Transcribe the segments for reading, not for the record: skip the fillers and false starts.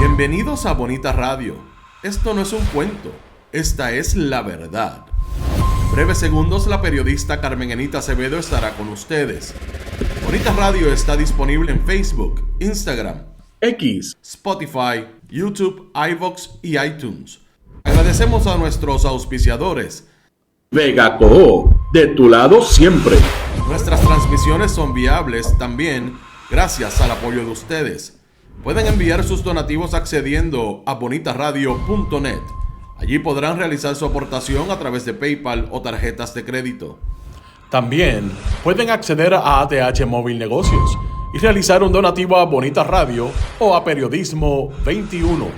Bienvenidos a Bonita Radio. Esto no es un cuento, esta es la verdad. En breves segundos la periodista Carmen Enita Acevedo estará con ustedes. Bonita Radio está disponible en Facebook, Instagram, X, Spotify, YouTube, iVoox y iTunes. Agradecemos a nuestros auspiciadores. Vega Coho, de tu lado siempre. Nuestras transmisiones son viables también gracias al apoyo de ustedes. Pueden enviar sus donativos accediendo a bonitaradio.net. Allí podrán realizar su aportación a través de PayPal o tarjetas de crédito. También pueden acceder a ATH Móvil Negocios y realizar un donativo a Bonita Radio o a Periodismo 21.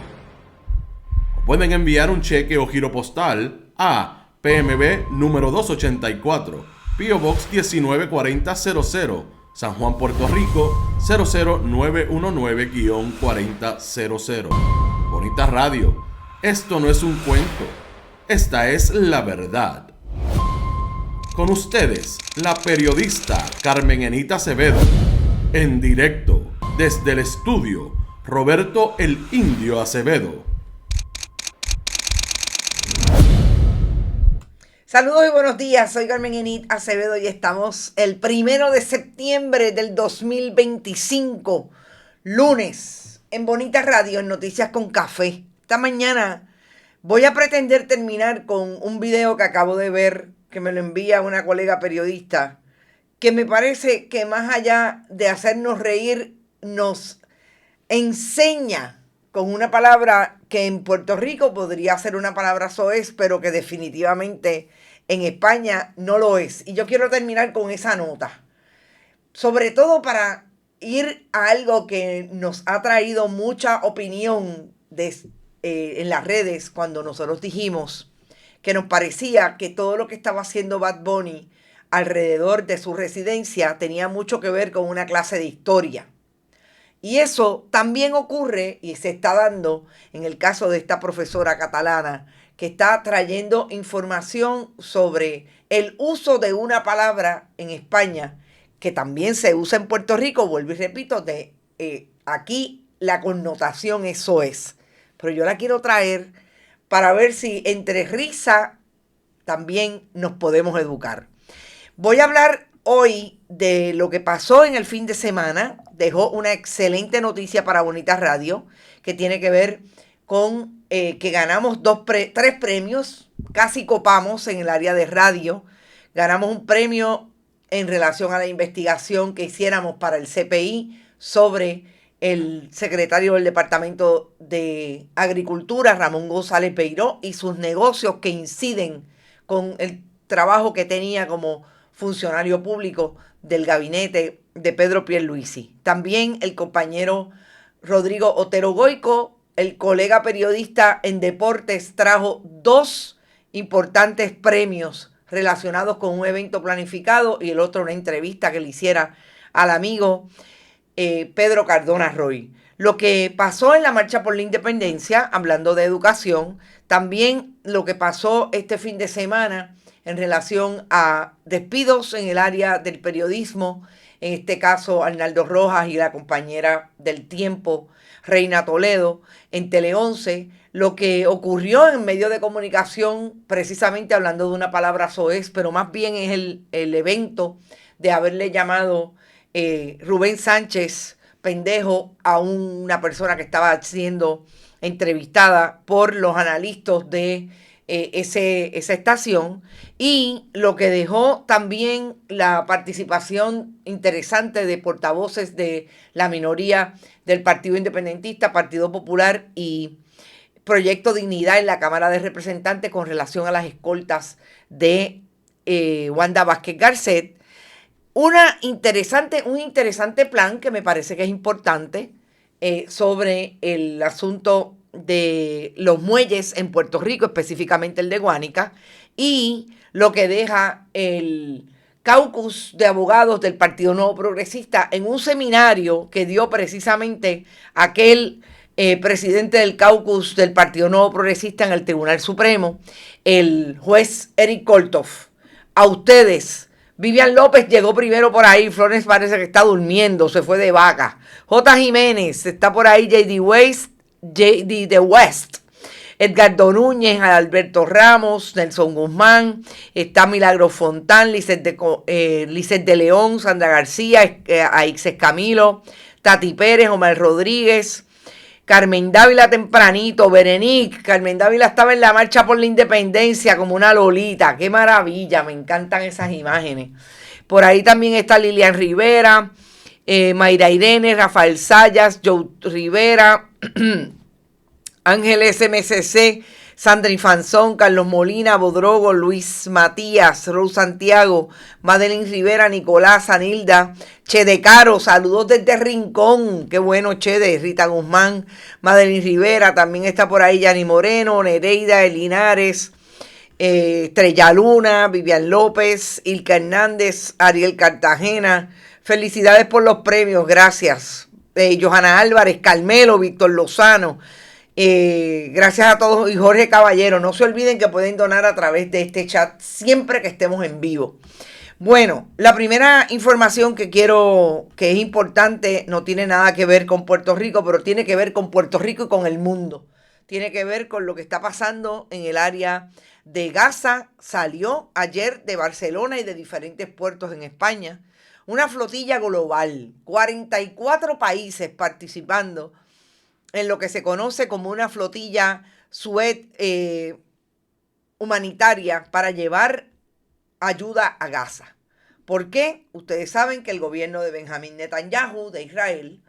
Pueden enviar un cheque o giro postal a PMB número 284, P.O. Box 194000, San Juan, Puerto Rico 00919-4000. Bonita Radio, esto no es un cuento, esta es la verdad. Con ustedes, la periodista Carmen Enita Acevedo, en directo desde el estudio Roberto el Indio Acevedo. Saludos y buenos días, soy Carmen Enita Acevedo y estamos el 1 de septiembre del 2025, lunes, en Bonita Radio, en Noticias con Café. Esta mañana voy a pretender terminar con un video que acabo de ver, que me lo envía una colega periodista, que me parece que más allá de hacernos reír, nos enseña con una palabra que en Puerto Rico podría ser una palabra soez, pero que definitivamente en España no lo es. Y yo quiero terminar con esa nota, sobre todo para ir a algo que nos ha traído mucha opinión en las redes cuando nosotros dijimos que nos parecía que todo lo que estaba haciendo Bad Bunny alrededor de su residencia tenía mucho que ver con una clase de historia. Y eso también ocurre y se está dando en el caso de esta profesora catalana que está trayendo información sobre el uso de una palabra en España que también se usa en Puerto Rico. Vuelvo y repito, aquí la connotación eso es. Pero yo la quiero traer para ver si entre risa también nos podemos educar. Voy a hablar hoy de lo que pasó en el fin de semana. Dejó una excelente noticia para Bonita Radio que tiene que ver con que ganamos 3 premios, casi copamos en el área de radio. Ganamos un premio en relación a la investigación que hiciéramos para el CPI sobre el secretario del Departamento de Agricultura, Ramón González Peiró, y sus negocios que inciden con el trabajo que tenía como funcionario público del gabinete de Pedro Pierluisi. También el compañero Rodrigo Otero Goico, el colega periodista en deportes, trajo 2 importantes premios relacionados con un evento planificado y el otro una entrevista que le hiciera al amigo Pedro Cardona Roy. Lo que pasó en la Marcha por la Independencia, hablando de educación, también lo que pasó este fin de semana en relación a despidos en el área del periodismo, en este caso Arnaldo Rojas y la compañera del Tiempo, Reina Toledo, en Tele 11, lo que ocurrió en medio de comunicación, precisamente hablando de una palabra soez, pero más bien es el evento de haberle llamado Rubén Sánchez pendejo a una persona que estaba siendo entrevistada por los analistas de esa estación, y lo que dejó también la participación interesante de portavoces de la minoría del Partido Independentista, Partido Popular y Proyecto Dignidad en la Cámara de Representantes con relación a las escoltas de Wanda Vázquez Garcet. Un interesante plan que me parece que es importante sobre el asunto de los muelles en Puerto Rico, específicamente el de Guánica, y lo que deja el caucus de abogados del Partido Nuevo Progresista en un seminario que dio precisamente aquel presidente del caucus del Partido Nuevo Progresista en el Tribunal Supremo, el juez Eric Kolthoff. A ustedes, Vivian López llegó primero por ahí, Flores parece que está durmiendo, se fue de vaca. J. Jiménez está por ahí, J.D. J.D. de West, Edgardo Núñez, Alberto Ramos, Nelson Guzmán, está Milagro Fontán, Lisset de León, Sandra García, Aixes Camilo, Tati Pérez, Omar Rodríguez, Carmen Dávila tempranito, Berenice. Carmen Dávila estaba en la marcha por la independencia como una lolita. ¡Qué maravilla! Me encantan esas imágenes. Por ahí también está Lilian Rivera, Mayra Irene, Rafael Sayas, Joe Rivera, Ángel SMCC, Sandra Infanzón, Carlos Molina, Bodrogo, Luis Matías, Rose Santiago, Madeline Rivera, Nicolás, Anilda, Che de Caro, saludos desde Rincón, qué bueno Che de Rita Guzmán, Madeline Rivera, también está por ahí Yani Moreno, Nereida, Elinares, Estrella Luna, Vivian López, Ilka Hernández, Ariel Cartagena, felicidades por los premios, gracias. Johanna Álvarez, Carmelo, Víctor Lozano, gracias a todos y Jorge Caballero. No se olviden que pueden donar a través de este chat siempre que estemos en vivo. Bueno, la primera información que es importante, no tiene nada que ver con Puerto Rico, pero tiene que ver con Puerto Rico y con el mundo. Tiene que ver con lo que está pasando en el área de Gaza. Salió ayer de Barcelona y de diferentes puertos en España una flotilla global, 44 países participando en lo que se conoce como una flotilla Suez humanitaria para llevar ayuda a Gaza. ¿Por qué? Ustedes saben que el gobierno de Benjamín Netanyahu de Israel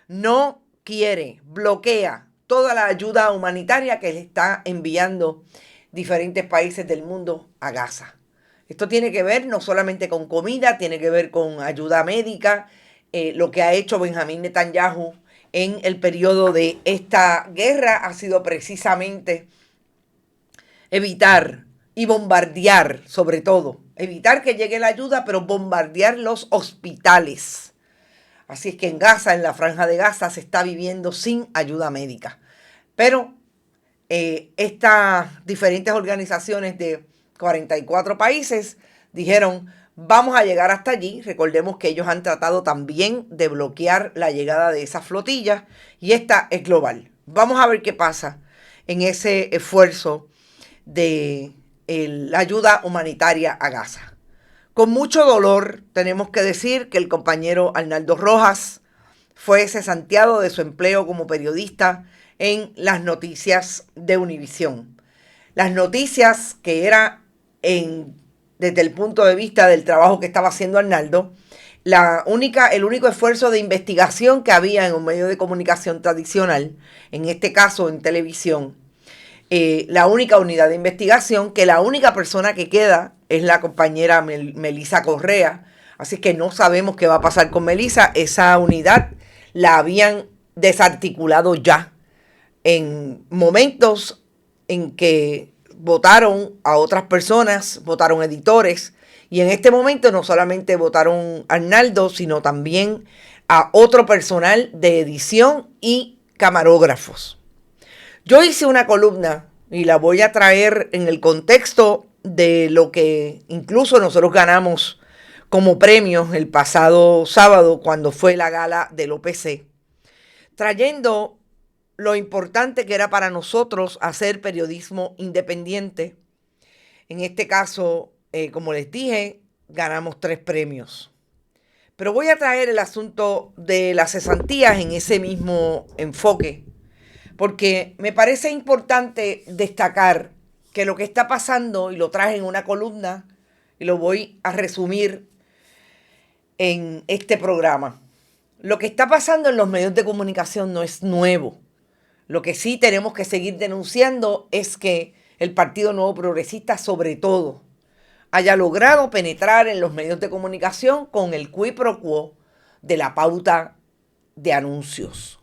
no quiere, bloquea toda la ayuda humanitaria que le está enviando diferentes países del mundo a Gaza. Esto tiene que ver no solamente con comida, tiene que ver con ayuda médica, lo que ha hecho Benjamín Netanyahu en el periodo de esta guerra ha sido precisamente evitar y bombardear, sobre todo, evitar que llegue la ayuda, pero bombardear los hospitales. Así es que en Gaza, en la franja de Gaza, se está viviendo sin ayuda médica. Pero estas diferentes organizaciones de 44 países dijeron, vamos a llegar hasta allí. Recordemos que ellos han tratado también de bloquear la llegada de esa flotilla y esta es global. Vamos a ver qué pasa en ese esfuerzo de la ayuda humanitaria a Gaza. Con mucho dolor tenemos que decir que el compañero Arnaldo Rojas fue cesanteado de su empleo como periodista en las noticias de Univisión. Las noticias que era desde el punto de vista del trabajo que estaba haciendo Arnaldo, el único esfuerzo de investigación que había en un medio de comunicación tradicional, en este caso en televisión, la única unidad de investigación, que la única persona que queda es la compañera Melisa Correa, así que no sabemos qué va a pasar con Melisa. Esa unidad la habían desarticulado ya en momentos en que votaron a otras personas, votaron editores, y en este momento no solamente votaron a Arnaldo, sino también a otro personal de edición y camarógrafos. Yo hice una columna y la voy a traer en el contexto de lo que incluso nosotros ganamos como premios el pasado sábado cuando fue la gala del OPC, trayendo lo importante que era para nosotros hacer periodismo independiente. En este caso, como les dije, ganamos 3 premios. Pero voy a traer el asunto de las cesantías en ese mismo enfoque, porque me parece importante destacar que lo que está pasando, y lo traje en una columna, y lo voy a resumir en este programa. Lo que está pasando en los medios de comunicación no es nuevo. Lo que sí tenemos que seguir denunciando es que el Partido Nuevo Progresista, sobre todo, haya logrado penetrar en los medios de comunicación con el quid pro quo de la pauta de anuncios.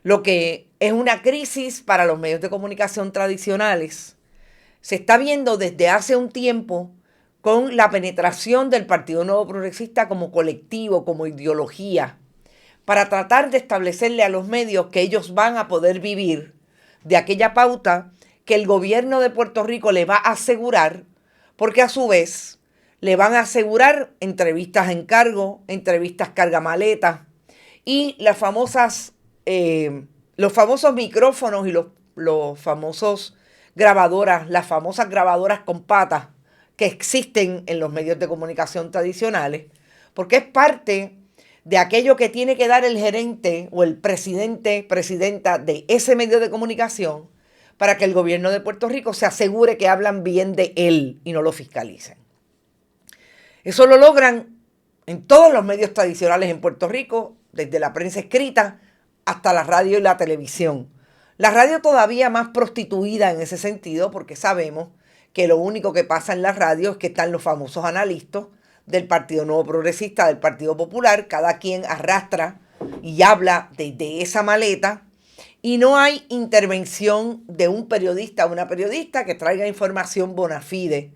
Lo que es una crisis para los medios de comunicación tradicionales se está viendo desde hace un tiempo con la penetración del Partido Nuevo Progresista como colectivo, como ideología, para tratar de establecerle a los medios que ellos van a poder vivir de aquella pauta que el gobierno de Puerto Rico le va a asegurar, porque a su vez le van a asegurar entrevistas a encargo, entrevistas cargamaletas y las famosas los famosos micrófonos y los famosos grabadoras, las famosas grabadoras con patas que existen en los medios de comunicación tradicionales, porque es parte de aquello que tiene que dar el gerente o el presidente, presidenta de ese medio de comunicación para que el gobierno de Puerto Rico se asegure que hablan bien de él y no lo fiscalicen. Eso lo logran en todos los medios tradicionales en Puerto Rico, desde la prensa escrita hasta la radio y la televisión. La radio todavía más prostituida en ese sentido, porque sabemos que lo único que pasa en la radio es que están los famosos analistas del Partido Nuevo Progresista, del Partido Popular, cada quien arrastra y habla de esa maleta, y no hay intervención de un periodista o una periodista que traiga información bona fide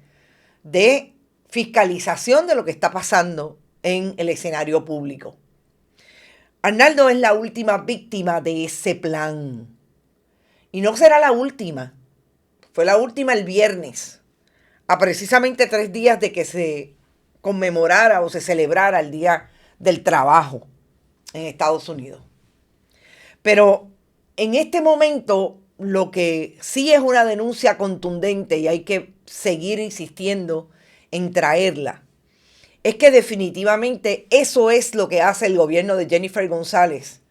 de fiscalización de lo que está pasando en el escenario público. Arnaldo es la última víctima de ese plan. Y no será la última. Fue la última el viernes, a precisamente 3 días de que se conmemorara o se celebrara el Día del Trabajo en Estados Unidos. Pero en este momento lo que sí es una denuncia contundente y hay que seguir insistiendo en traerla, es que definitivamente eso es lo que hace el gobierno de Jennifer González,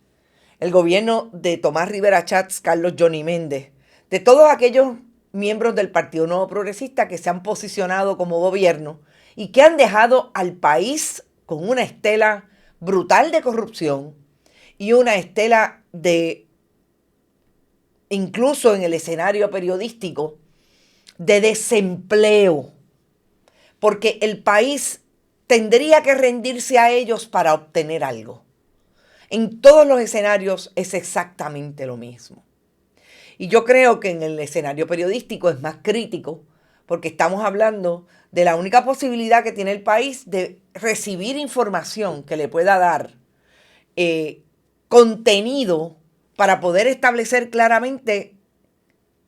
el gobierno de Tomás Rivera Chats, Carlos Johnny Méndez, de todos aquellos miembros del Partido Nuevo Progresista que se han posicionado como gobierno y que han dejado al país con una estela brutal de corrupción y una estela de, incluso en el escenario periodístico, de desempleo, porque el país tendría que rendirse a ellos para obtener algo. En todos los escenarios es exactamente lo mismo. Y yo creo que en el escenario periodístico es más crítico porque estamos hablando de la única posibilidad que tiene el país de recibir información que le pueda dar contenido para poder establecer claramente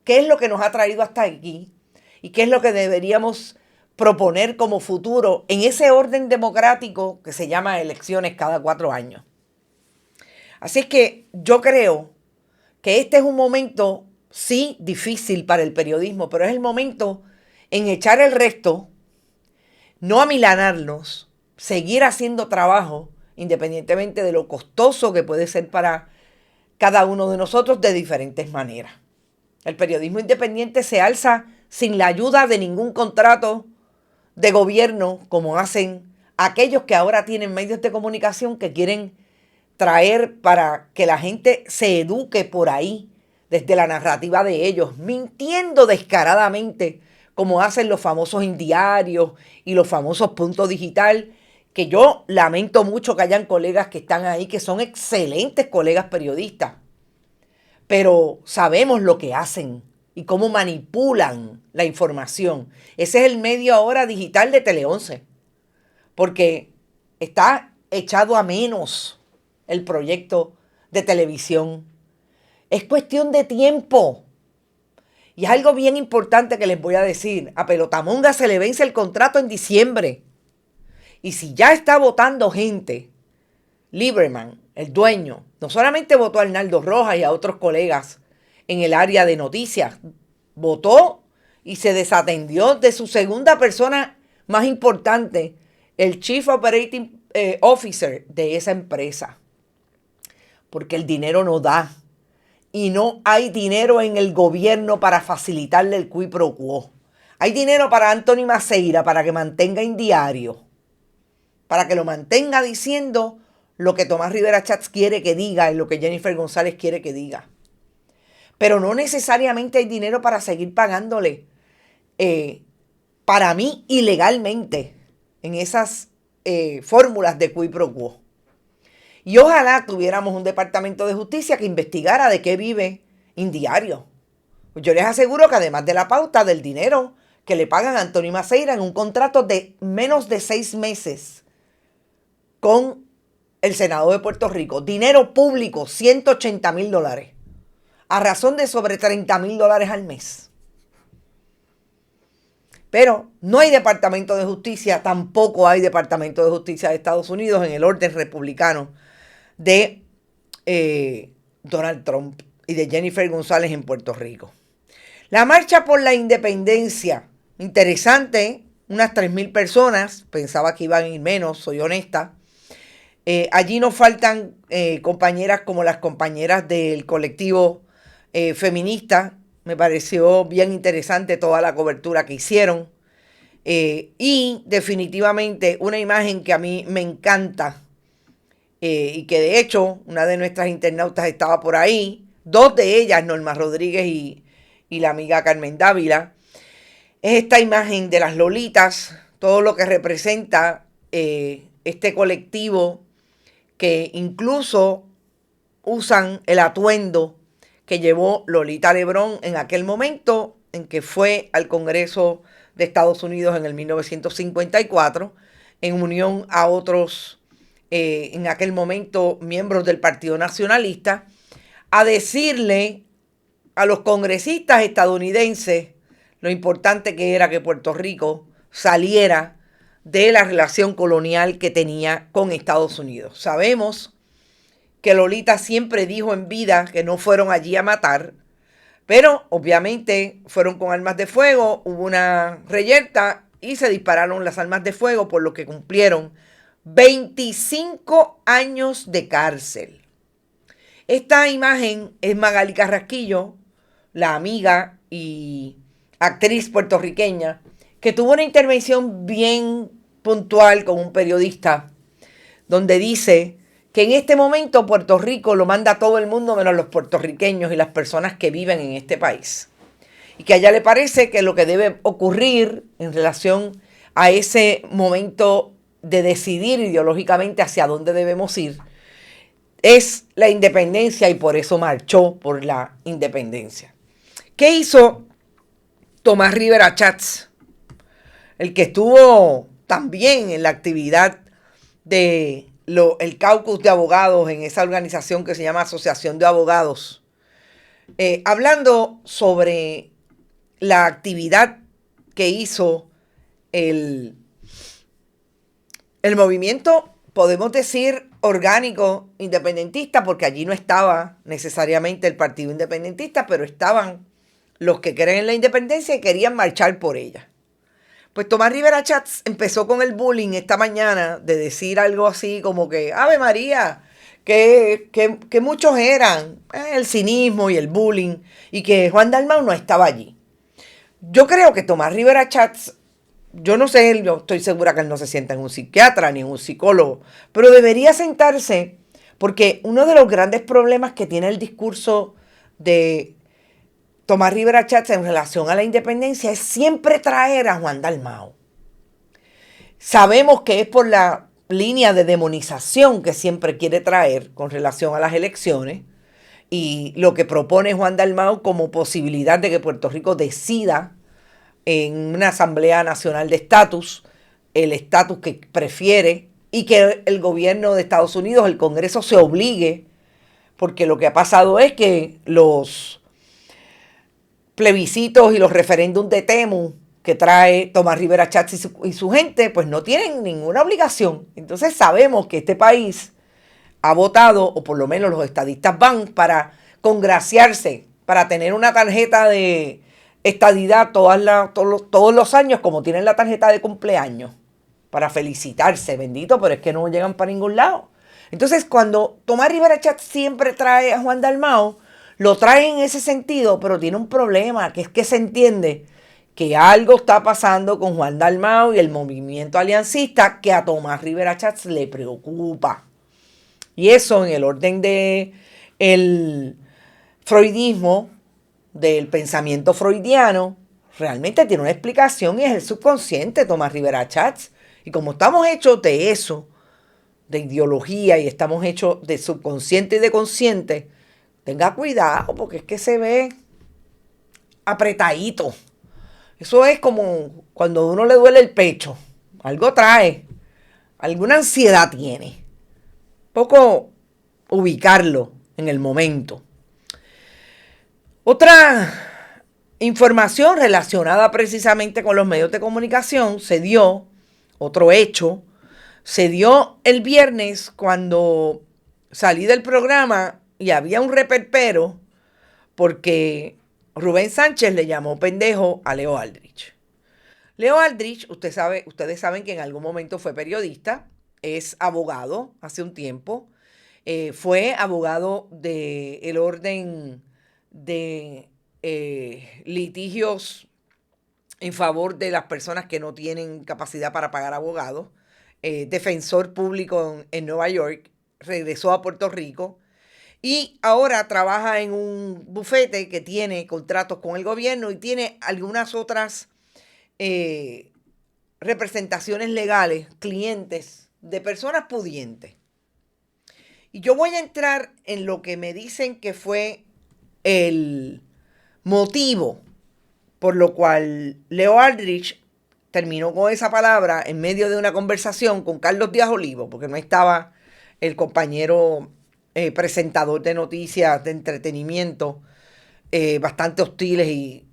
qué es lo que nos ha traído hasta aquí y qué es lo que deberíamos proponer como futuro en ese orden democrático que se llama elecciones cada 4 años. Así es que yo creo que este es un momento, sí, difícil para el periodismo, pero es el momento en echar el resto, no amilanarnos, seguir haciendo trabajo, independientemente de lo costoso que puede ser para cada uno de nosotros de diferentes maneras. El periodismo independiente se alza sin la ayuda de ningún contrato de gobierno, como hacen aquellos que ahora tienen medios de comunicación que quieren traer para que la gente se eduque por ahí, desde la narrativa de ellos, mintiendo descaradamente, como hacen los famosos indiarios y los famosos Punto Digital, que yo lamento mucho que hayan colegas que están ahí, que son excelentes colegas periodistas, pero sabemos lo que hacen y cómo manipulan la información. Ese es el medio ahora digital de Tele 11, porque está echado a menos el proyecto de televisión. Es cuestión de tiempo. Y es algo bien importante que les voy a decir. A Pelotamonga se le vence el contrato en diciembre. Y si ya está votando gente, Lieberman, el dueño, no solamente votó a Arnaldo Rojas y a otros colegas en el área de noticias, votó y se desatendió de su segunda persona más importante, el Chief Operating Officer de esa empresa. Porque el dinero no da. Y no hay dinero en el gobierno para facilitarle el qui pro quo. Hay dinero para Anthony Maceira para que mantenga en diario, para que lo mantenga diciendo lo que Tomás Rivera Chats quiere que diga y lo que Jennifer González quiere que diga. Pero no necesariamente hay dinero para seguir pagándole, para mí, ilegalmente, en esas fórmulas de qui pro quo. Y ojalá tuviéramos un departamento de justicia que investigara de qué vive Indiario. Yo les aseguro que además de la pauta del dinero que le pagan a Anthony Maceira en un contrato de menos de 6 meses con el Senado de Puerto Rico, dinero público, $180,000, a razón de sobre $30,000 al mes. Pero no hay departamento de justicia, tampoco hay departamento de justicia de Estados Unidos en el orden republicano de Donald Trump. y de Jennifer González en Puerto Rico. La marcha por la independencia, interesante, unas 3,000 personas, pensaba que iban a ir menos, soy honesta. Allí nos faltan compañeras como las compañeras del colectivo feminista. Me pareció bien interesante toda la cobertura que hicieron. Y definitivamente una imagen que a mí me encanta y que de hecho una de nuestras internautas estaba por ahí, dos de ellas, Norma Rodríguez y la amiga Carmen Dávila, es esta imagen de las lolitas, todo lo que representa este colectivo que incluso usan el atuendo que llevó Lolita Lebrón en aquel momento en que fue al Congreso de Estados Unidos en el 1954, en unión a otros, en aquel momento, miembros del Partido Nacionalista, a decirle a los congresistas estadounidenses lo importante que era que Puerto Rico saliera de la relación colonial que tenía con Estados Unidos. Sabemos que Lolita siempre dijo en vida que no fueron allí a matar, pero obviamente fueron con armas de fuego, hubo una reyerta y se dispararon las armas de fuego, por lo que cumplieron 25 años de cárcel. Esta imagen es Magali Carrasquillo, la amiga y actriz puertorriqueña, que tuvo una intervención bien puntual con un periodista, donde dice que en este momento Puerto Rico lo manda todo el mundo menos los puertorriqueños y las personas que viven en este país. Y que a ella le parece que lo que debe ocurrir en relación a ese momento de decidir ideológicamente hacia dónde debemos ir es la independencia, y por eso marchó por la independencia. ¿Qué hizo Tomás Rivera Chats? El que estuvo también en la actividad de el caucus de abogados en esa organización que se llama Asociación de Abogados, hablando sobre la actividad que hizo el movimiento, podemos decir, orgánico independentista, porque allí no estaba necesariamente el Partido Independentista, pero estaban los que creen en la independencia y querían marchar por ella. Pues Tomás Rivera Chats empezó con el bullying esta mañana de decir algo así como que, Ave María, que muchos eran, el cinismo y el bullying, y que Juan Dalmau no estaba allí. Yo creo que Tomás Rivera Chats, yo no sé, yo estoy segura que él no se sienta en un psiquiatra ni en un psicólogo, pero debería sentarse, porque uno de los grandes problemas que tiene el discurso de Tomás Rivera Chats en relación a la independencia es siempre traer a Juan Dalmau. Sabemos que es por la línea de demonización que siempre quiere traer con relación a las elecciones y lo que propone Juan Dalmau como posibilidad de que Puerto Rico decida en una Asamblea Nacional de Estatus, el estatus que prefiere, y que el gobierno de Estados Unidos, el Congreso, se obligue, porque lo que ha pasado es que los plebiscitos y los referéndums de Temu que trae Tomás Rivera Chats y su gente, pues no tienen ninguna obligación. Entonces sabemos que este país ha votado, o por lo menos los estadistas van, para congraciarse, para tener una tarjeta de estadidad todos los años, como tienen la tarjeta de cumpleaños, para felicitarse, bendito, pero es que no llegan para ningún lado. Entonces, cuando Tomás Rivera Chats siempre trae a Juan Dalmau, lo trae en ese sentido, pero tiene un problema, que es que se entiende que algo está pasando con Juan Dalmau y el movimiento aliancista que a Tomás Rivera Chats le preocupa. Y eso, en el orden de el freudismo, del pensamiento freudiano, realmente tiene una explicación y es el subconsciente de Tomás Rivera Chats. Y como estamos hechos de eso, de ideología, y estamos hechos de subconsciente y de consciente, tenga cuidado, porque es que se ve apretadito. Eso es como cuando a uno le duele el pecho. Algo trae, alguna ansiedad tiene. Poco ubicarlo en el momento. Otra información relacionada precisamente con los medios de comunicación se dio, otro hecho, se dio el viernes cuando salí del programa y había un reperpero porque Rubén Sánchez le llamó pendejo a Leo Aldrich. Leo Aldrich, ustedes saben que en algún momento fue periodista, es abogado hace un tiempo, fue abogado del orden de litigios en favor de las personas que no tienen capacidad para pagar abogados, defensor público en Nueva York, regresó a Puerto Rico y ahora trabaja en un bufete que tiene contratos con el gobierno y tiene algunas otras representaciones legales, clientes de personas pudientes. Y yo voy a entrar en lo que me dicen que fue el motivo por lo cual Leo Aldrich terminó con esa palabra en medio de una conversación con Carlos Díaz Olivo, porque no estaba el compañero presentador de noticias, de entretenimiento, bastante hostiles y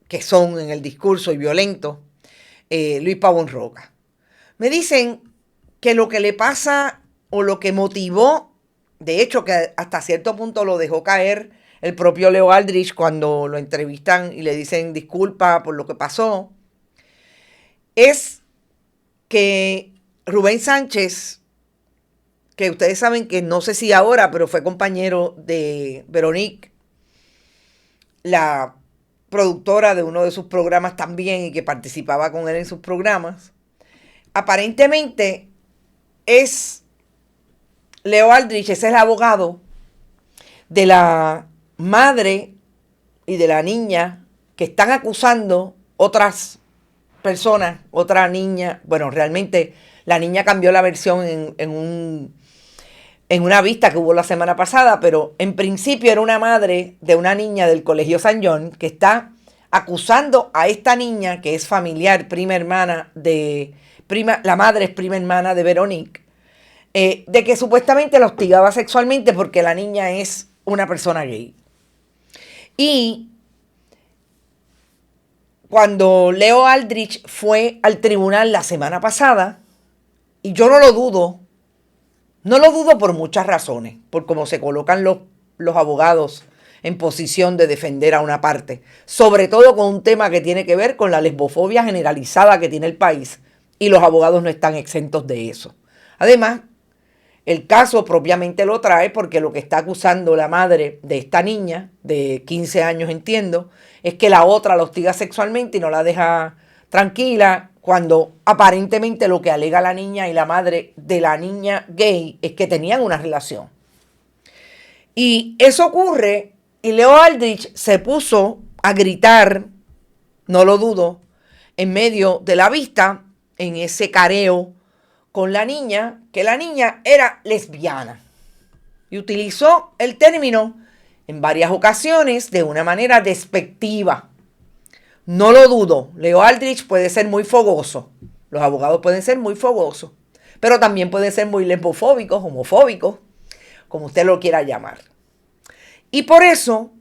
que son en el discurso y violentos, Luis Pavón Roca. Me dicen que lo que le pasa o lo que motivó, de hecho que hasta cierto punto lo dejó caer el propio Leo Aldrich cuando lo entrevistan y le dicen disculpa por lo que pasó, es que Rubén Sánchez, que ustedes saben que no sé si ahora, pero fue compañero de Veronique, la productora de uno de sus programas también y que participaba con él en sus programas, aparentemente es Leo Aldrich, es el abogado de la madre y de la niña que están acusando otras personas, otra niña. Bueno, realmente la niña cambió la versión en una vista que hubo la semana pasada, pero en principio era una madre de una niña del Colegio San John que está acusando a esta niña que es familiar, la madre es prima hermana de Veronique, de que supuestamente la hostigaba sexualmente porque la niña es una persona gay. Y cuando Leo Aldrich fue al tribunal la semana pasada, y yo no lo dudo por muchas razones, por cómo se colocan los abogados en posición de defender a una parte, sobre todo con un tema que tiene que ver con la lesbofobia generalizada que tiene el país, y los abogados no están exentos de eso. Además, el caso propiamente lo trae porque lo que está acusando la madre de esta niña, de 15 años entiendo, es que la otra la hostiga sexualmente y no la deja tranquila, cuando aparentemente lo que alega la niña y la madre de la niña gay es que tenían una relación. Y eso ocurre y Leo Aldrich se puso a gritar, no lo dudo, en medio de la vista, en ese careo con la niña, que la niña era lesbiana. Y utilizó el término en varias ocasiones de una manera despectiva. No lo dudo, Leo Aldrich puede ser muy fogoso. Los abogados pueden ser muy fogosos. Pero también pueden ser muy lesbofóbicos, homofóbicos, como usted lo quiera llamar. Y por eso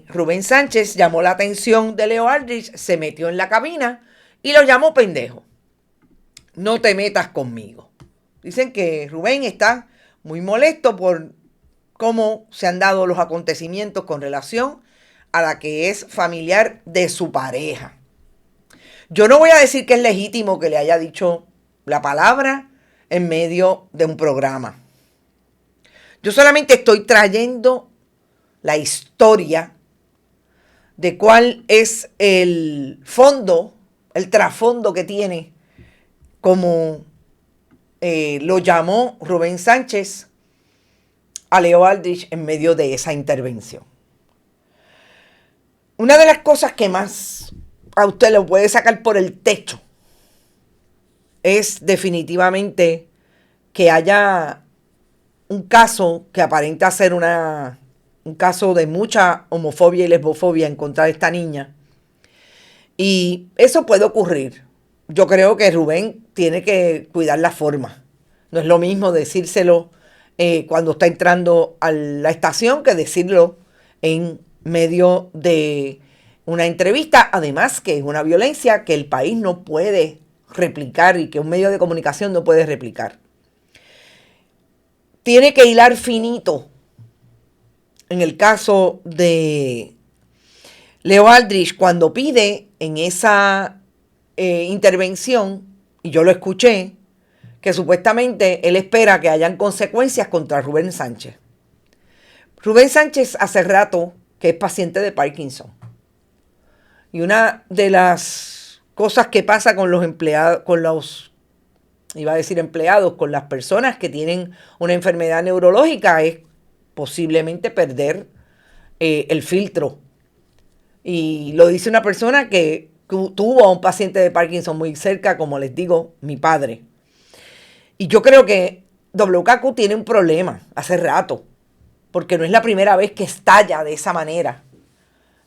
Rubén Sánchez llamó la atención de Leo Aldrich, se metió en la cabina y lo llamó pendejo. No te metas conmigo. Dicen que Rubén está muy molesto por cómo se han dado los acontecimientos con relación a la que es familiar de su pareja. Yo no voy a decir que es legítimo que le haya dicho la palabra en medio de un programa. Yo solamente estoy trayendo la historia de cuál es el fondo, el trasfondo que tiene, como lo llamó Rubén Sánchez a Leo Aldrich en medio de esa intervención. Una de las cosas que más a usted lo puede sacar por el techo es definitivamente que haya un caso que aparenta ser un caso de mucha homofobia y lesbofobia en contra de esta niña. Y eso puede ocurrir. Yo creo que Rubén tiene que cuidar la forma. No es lo mismo decírselo cuando está entrando a la estación que decirlo en medio de una entrevista. Además que es una violencia que el país no puede replicar y que un medio de comunicación no puede replicar. Tiene que hilar finito en el caso de Leo Aldrich, cuando pide en esa intervención, y yo lo escuché, que supuestamente él espera que hayan consecuencias contra Rubén Sánchez. Rubén Sánchez hace rato que es paciente de Parkinson. Y una de las cosas que pasa con los empleados, con las personas que tienen una enfermedad neurológica es posiblemente perder el filtro. Y lo dice una persona que tuvo a un paciente de Parkinson muy cerca, como les digo, mi padre. Y yo creo que WKQ tiene un problema hace rato, porque no es la primera vez que estalla de esa manera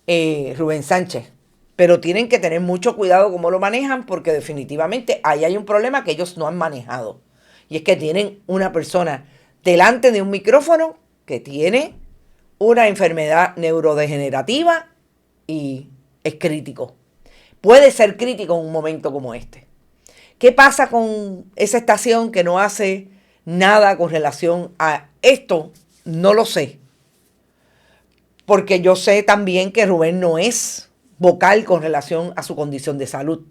Rubén Sánchez. Pero tienen que tener mucho cuidado cómo lo manejan, porque definitivamente ahí hay un problema que ellos no han manejado. Y es que tienen una persona delante de un micrófono que tiene una enfermedad neurodegenerativa y es crítico. Puede ser crítico en un momento como este. ¿Qué pasa con esa estación que no hace nada con relación a esto? No lo sé. Porque yo sé también que Rubén no es vocal con relación a su condición de salud.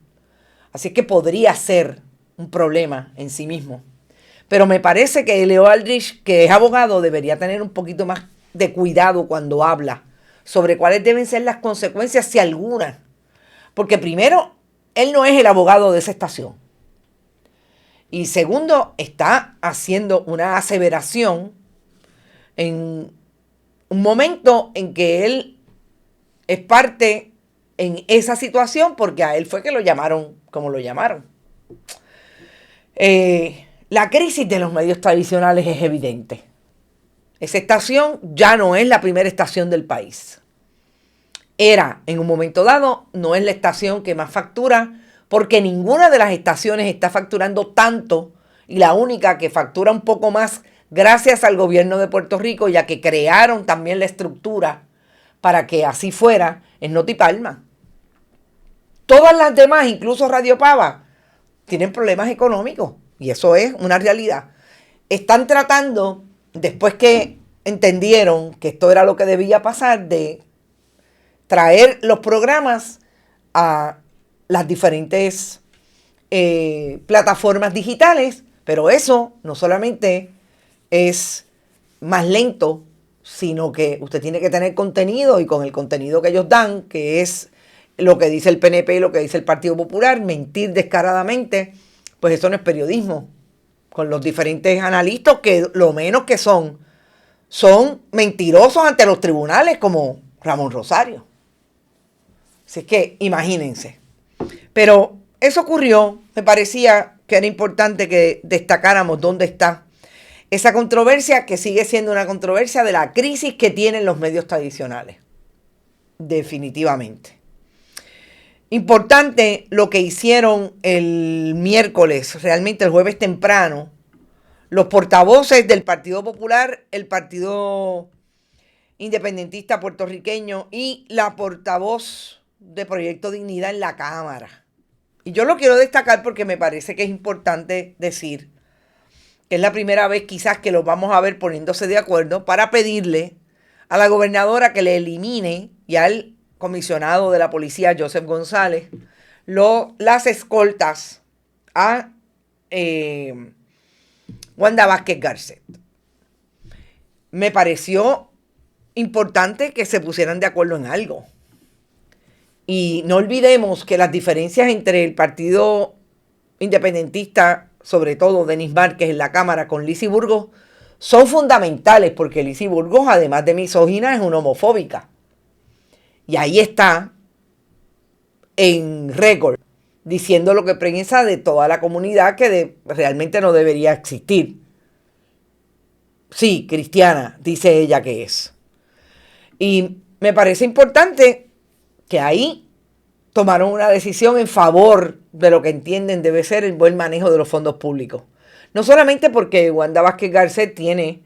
Así que podría ser un problema en sí mismo. Pero me parece que Leo Aldrich, que es abogado, debería tener un poquito más de cuidado cuando habla sobre cuáles deben ser las consecuencias, si alguna. Porque primero, él no es el abogado de esa estación. Y segundo, está haciendo una aseveración en un momento en que él es parte en esa situación, porque a él fue que lo llamaron como lo llamaron. La crisis de los medios tradicionales es evidente. Esa estación ya no es la primera estación del país. Era, en un momento dado, no es la estación que más factura, porque ninguna de las estaciones está facturando tanto, y la única que factura un poco más, gracias al gobierno de Puerto Rico, ya que crearon también la estructura para que así fuera, es Noti Palma. Todas las demás, incluso Radio Pava, tienen problemas económicos, y eso es una realidad. Están tratando, después que entendieron que esto era lo que debía pasar, de traer los programas a las diferentes plataformas digitales, pero eso no solamente es más lento, sino que usted tiene que tener contenido, y con el contenido que ellos dan, que es lo que dice el PNP y lo que dice el Partido Popular, mentir descaradamente, pues eso no es periodismo. Con los diferentes analistas que lo menos que son mentirosos ante los tribunales, como Ramón Rosario. Así es que imagínense. Pero eso ocurrió, me parecía que era importante que destacáramos dónde está esa controversia, que sigue siendo una controversia de la crisis que tienen los medios tradicionales. Definitivamente. Importante lo que hicieron el miércoles, realmente el jueves temprano, los portavoces del Partido Popular, el Partido Independentista Puertorriqueño y la portavoz de Proyecto Dignidad en la Cámara. Y yo lo quiero destacar porque me parece que es importante decir que es la primera vez quizás que los vamos a ver poniéndose de acuerdo para pedirle a la gobernadora que le elimine, y al comisionado de la policía, Joseph González, las escoltas a Wanda Vázquez Garcet. Me pareció importante que se pusieran de acuerdo en algo. Y no olvidemos que las diferencias entre el Partido Independentista, sobre todo Denis Márquez en la Cámara, con Lizy Burgos, son fundamentales, porque Lizy Burgos, además de misógina, es una homofóbica. Y ahí está, en récord, diciendo lo que piensa de toda la comunidad, que realmente no debería existir. Sí, cristiana, dice ella que es. Y me parece importante que ahí tomaron una decisión en favor de lo que entienden debe ser el buen manejo de los fondos públicos. No solamente porque Wanda Vázquez Garcet tiene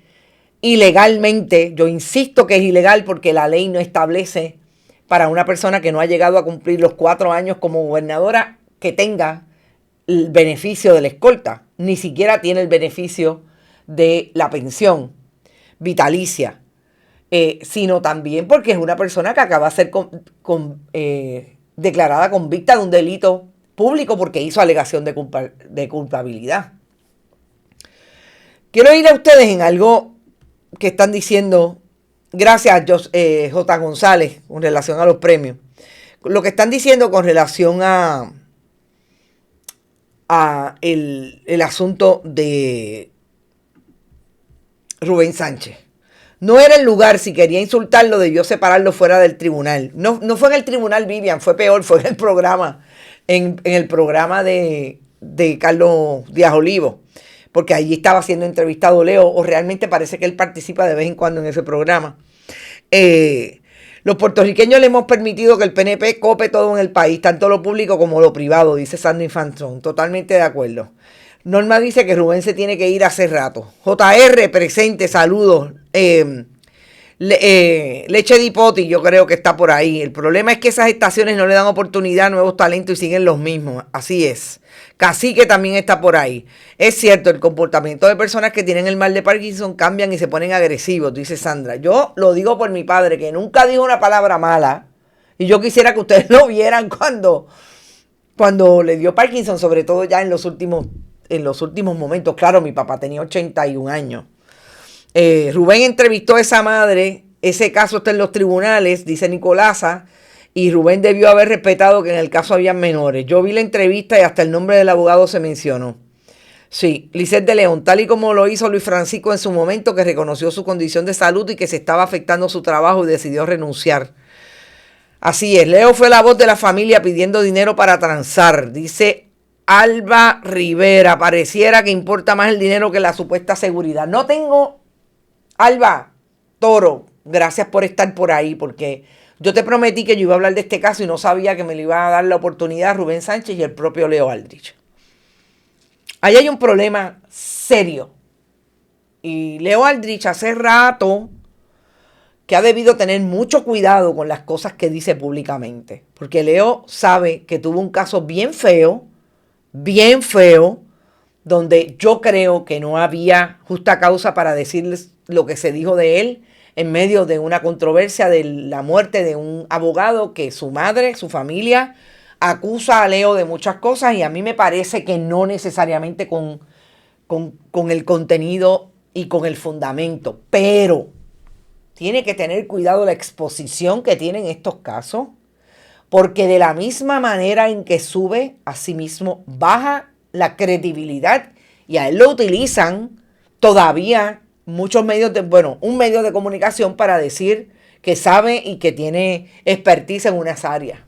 ilegalmente, yo insisto que es ilegal porque la ley no establece para una persona que no ha llegado a cumplir los 4 años como gobernadora que tenga el beneficio de la escolta, ni siquiera tiene el beneficio de la pensión vitalicia. sino también porque es una persona que acaba de ser declarada convicta de un delito público porque hizo alegación de culpabilidad. Quiero ir a ustedes en algo que están diciendo, gracias J. González, con relación a los premios. Lo que están diciendo con relación a el asunto de Rubén Sánchez. No era el lugar, si quería insultarlo, debió separarlo fuera del tribunal. No fue en el tribunal, Vivian, fue peor, fue en el programa, en el programa de Carlos Díaz Olivo, porque allí estaba siendo entrevistado Leo, o realmente parece que él participa de vez en cuando en ese programa. Los puertorriqueños le hemos permitido que el PNP cope todo en el país, tanto lo público como lo privado, dice Sandy Fantón. Totalmente de acuerdo. Norma dice que Rubén se tiene que ir hace rato. JR, presente, saludos. Leche de Hipoti, yo creo que está por ahí. El problema es que esas estaciones no le dan oportunidad a nuevos talentos y siguen los mismos. Así es. Cacique también está por ahí. Es cierto, el comportamiento de personas que tienen el mal de Parkinson cambian y se ponen agresivos, dice Sandra. Yo lo digo por mi padre, que nunca dijo una palabra mala. Y yo quisiera que ustedes lo vieran cuando le dio Parkinson, sobre todo ya en los últimos momentos. Claro, mi papá tenía 81 años. Rubén entrevistó a esa madre. Ese caso está en los tribunales, dice Nicolasa. Y Rubén debió haber respetado que en el caso habían menores. Yo vi la entrevista y hasta el nombre del abogado se mencionó. Sí, Lisette de León, tal y como lo hizo Luis Francisco en su momento, que reconoció su condición de salud y que se estaba afectando su trabajo y decidió renunciar. Así es, Leo fue la voz de la familia pidiendo dinero para transar, dice Alba Rivera. Pareciera que importa más el dinero que la supuesta seguridad. No tengo, Alba Toro, gracias por estar por ahí, porque yo te prometí que yo iba a hablar de este caso y no sabía que me le iba a dar la oportunidad a Rubén Sánchez y el propio Leo Aldrich. Ahí hay un problema serio. Y Leo Aldrich hace rato que ha debido tener mucho cuidado con las cosas que dice públicamente. Porque Leo sabe que tuvo un caso bien feo, donde yo creo que no había justa causa para decirles lo que se dijo de él en medio de una controversia de la muerte de un abogado que su madre, su familia, acusa a Leo de muchas cosas y a mí me parece que no necesariamente con el contenido y con el fundamento, pero tiene que tener cuidado la exposición que tienen estos casos, porque de la misma manera en que sube, asimismo baja la credibilidad y a él lo utilizan todavía muchos medios un medio de comunicación para decir que sabe y que tiene expertise en unas áreas.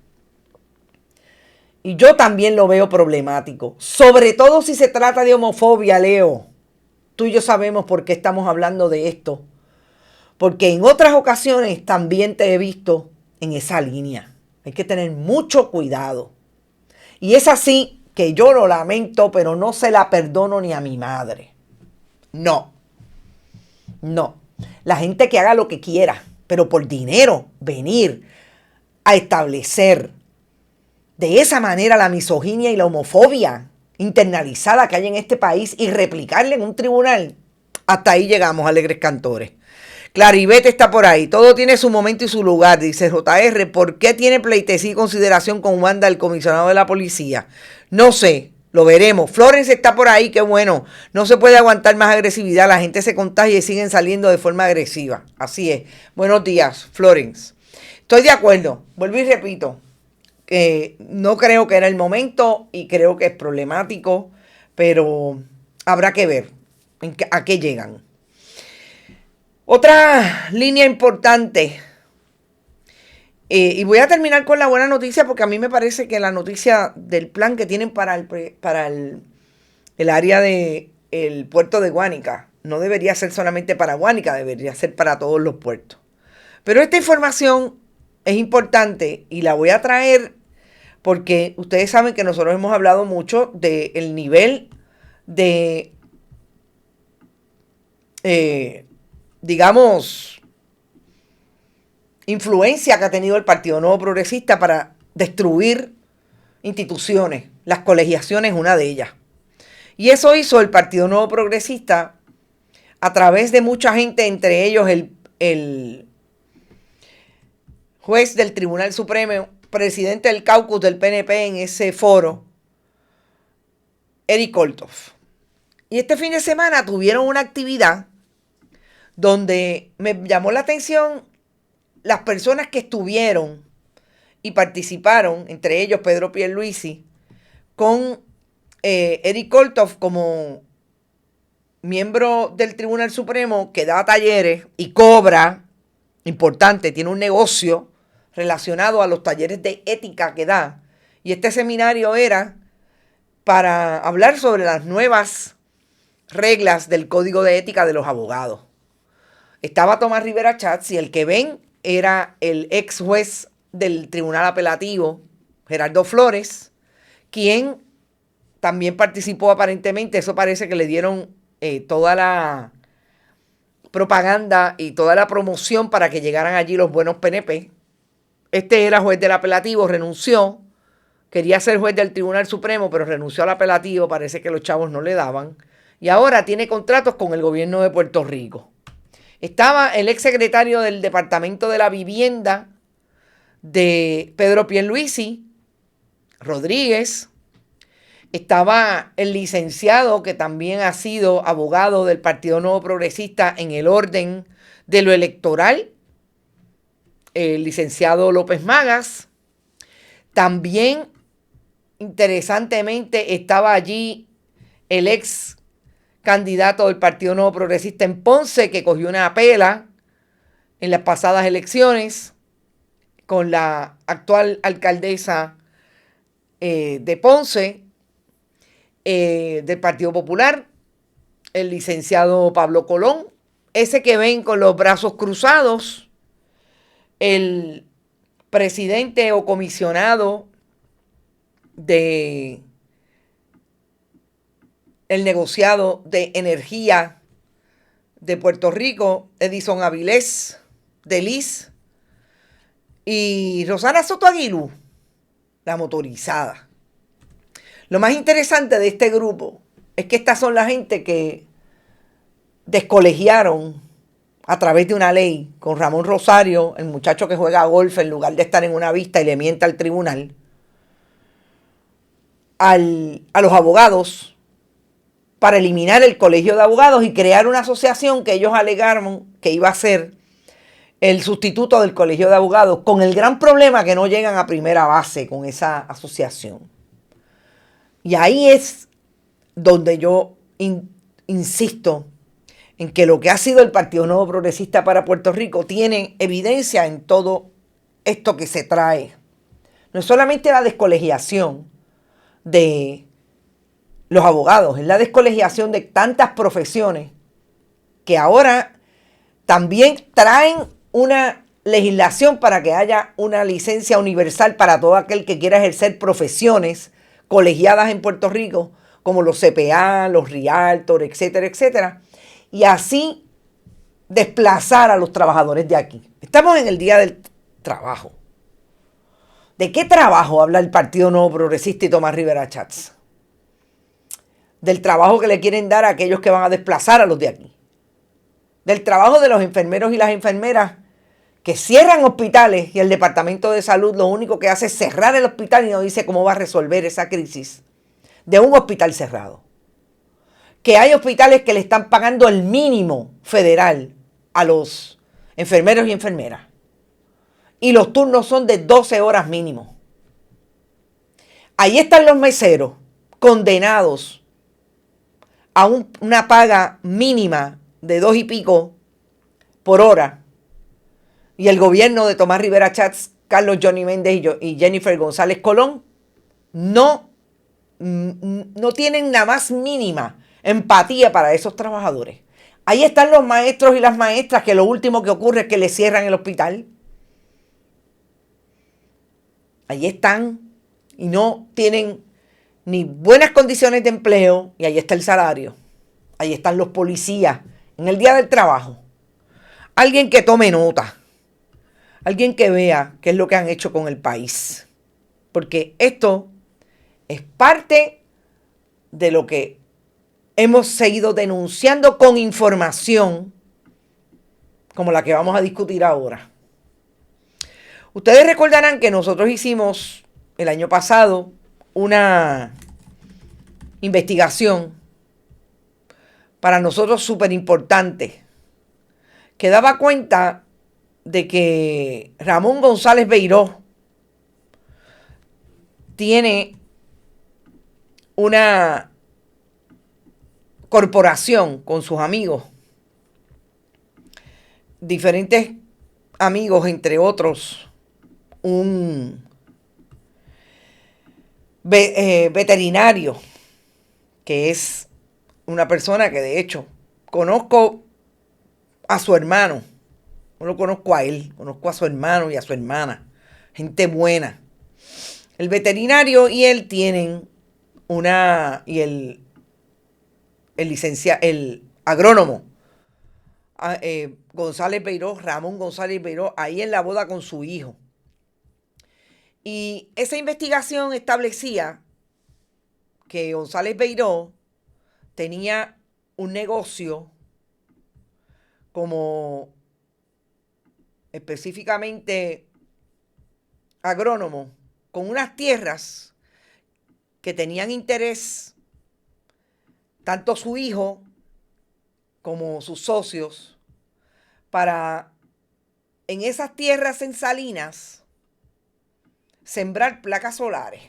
Y yo también lo veo problemático, sobre todo si se trata de homofobia, Leo. Tú y yo sabemos por qué estamos hablando de esto, porque en otras ocasiones también te he visto en esa línea. Hay que tener mucho cuidado. Y es así que yo lo lamento, pero no se la perdono ni a mi madre. No. La gente que haga lo que quiera, pero por dinero venir a establecer de esa manera la misoginia y la homofobia internalizada que hay en este país y replicarla en un tribunal, hasta ahí llegamos, alegres cantores. Claribete está por ahí. Todo tiene su momento y su lugar, dice JR. ¿Por qué tiene pleitesía y consideración con Wanda, el comisionado de la policía? No sé, lo veremos. Florence está por ahí, qué bueno. No se puede aguantar más agresividad. La gente se contagia y siguen saliendo de forma agresiva. Así es. Buenos días, Florence. Estoy de acuerdo. Vuelvo y repito. No creo que era el momento y creo que es problemático, pero habrá que ver a qué llegan. Otra línea importante, y voy a terminar con la buena noticia porque a mí me parece que la noticia del plan que tienen para el área del puerto de Guánica no debería ser solamente para Guánica, debería ser para todos los puertos. Pero esta información es importante y la voy a traer porque ustedes saben que nosotros hemos hablado mucho del nivel de, influencia que ha tenido el Partido Nuevo Progresista para destruir instituciones. Las colegiaciones es una de ellas. Y eso hizo el Partido Nuevo Progresista a través de mucha gente, entre ellos el juez del Tribunal Supremo, presidente del caucus del PNP en ese foro, Eric Kolthoff. Y este fin de semana tuvieron una actividad donde me llamó la atención las personas que estuvieron y participaron, entre ellos Pedro Pierluisi, con Eric Kolthoff como miembro del Tribunal Supremo que da talleres y cobra, importante, tiene un negocio relacionado a los talleres de ética que da. Y este seminario era para hablar sobre las nuevas reglas del Código de Ética de los abogados. Estaba Tomás Rivera Schatz y el que ven era el ex juez del Tribunal Apelativo, Gerardo Flores, quien también participó aparentemente. Eso parece que le dieron toda la propaganda y toda la promoción para que llegaran allí los buenos PNP. Este era juez del apelativo, renunció, quería ser juez del Tribunal Supremo, pero renunció al apelativo, parece que los chavos no le daban, y ahora tiene contratos con el gobierno de Puerto Rico. Estaba el exsecretario del Departamento de la Vivienda de Pedro Pierluisi, Rodríguez. Estaba el licenciado que también ha sido abogado del Partido Nuevo Progresista en el orden de lo electoral, el licenciado López Magas. También, interesantemente, estaba allí el ex candidato del Partido Nuevo Progresista en Ponce, que cogió una pela en las pasadas elecciones con la actual alcaldesa de Ponce, del Partido Popular, el licenciado Pablo Colón, ese que ven con los brazos cruzados, el presidente o comisionado de el negociado de energía de Puerto Rico, Edison Avilés, de Liz, y Rosana Soto Aguilú, la motorizada. Lo más interesante de este grupo es que estas son la gente que descolegiaron a través de una ley con Ramón Rosario, el muchacho que juega golf en lugar de estar en una vista y le miente al tribunal, a los abogados para eliminar el colegio de abogados y crear una asociación que ellos alegaron que iba a ser el sustituto del colegio de abogados, con el gran problema que no llegan a primera base con esa asociación. Y ahí es donde yo insisto en que lo que ha sido el Partido Nuevo Progresista para Puerto Rico tiene evidencia en todo esto que se trae. No es solamente la descolegiación de los abogados, es la descolegiación de tantas profesiones que ahora también traen una legislación para que haya una licencia universal para todo aquel que quiera ejercer profesiones colegiadas en Puerto Rico, como los CPA, los Realtor, etcétera, etcétera, y así desplazar a los trabajadores de aquí. Estamos en el Día del Trabajo. ¿De qué trabajo habla el Partido Nuevo Progresista y Tomás Rivera Schatz? Del trabajo que le quieren dar a aquellos que van a desplazar a los de aquí. Del trabajo de los enfermeros y las enfermeras que cierran hospitales y el Departamento de Salud lo único que hace es cerrar el hospital y no dice cómo va a resolver esa crisis de un hospital cerrado. Que hay hospitales que le están pagando el mínimo federal a los enfermeros y enfermeras. Y los turnos son de 12 horas mínimo. Ahí están los meseros condenados a una paga mínima de 2 y pico por hora. Y el gobierno de Tomás Rivera Schatz, Carlos Johnny Méndez y Jennifer González Colón no tienen la más mínima empatía para esos trabajadores. Ahí están los maestros y las maestras que lo último que ocurre es que les cierran el hospital. Ahí están y no tienen ni buenas condiciones de empleo, y ahí está el salario. Ahí están los policías en el Día del Trabajo. Alguien que tome nota. Alguien que vea qué es lo que han hecho con el país. Porque esto es parte de lo que hemos seguido denunciando con información como la que vamos a discutir ahora. Ustedes recordarán que nosotros hicimos el año pasado una investigación para nosotros súper importante, que daba cuenta de que Ramón González Beiró tiene una corporación con sus amigos, diferentes amigos, entre otros, un veterinario, que es una persona que de hecho conozco a su hermano. No lo conozco a él, conozco a su hermano y a su hermana. Gente buena. El veterinario y él tienen el agrónomo González Beiró, Ramón González Beiró, ahí en la boda con su hijo. Y esa investigación establecía que González Beiró tenía un negocio como específicamente agrónomo, con unas tierras que tenían interés tanto su hijo como sus socios para en esas tierras en Salinas sembrar placas solares.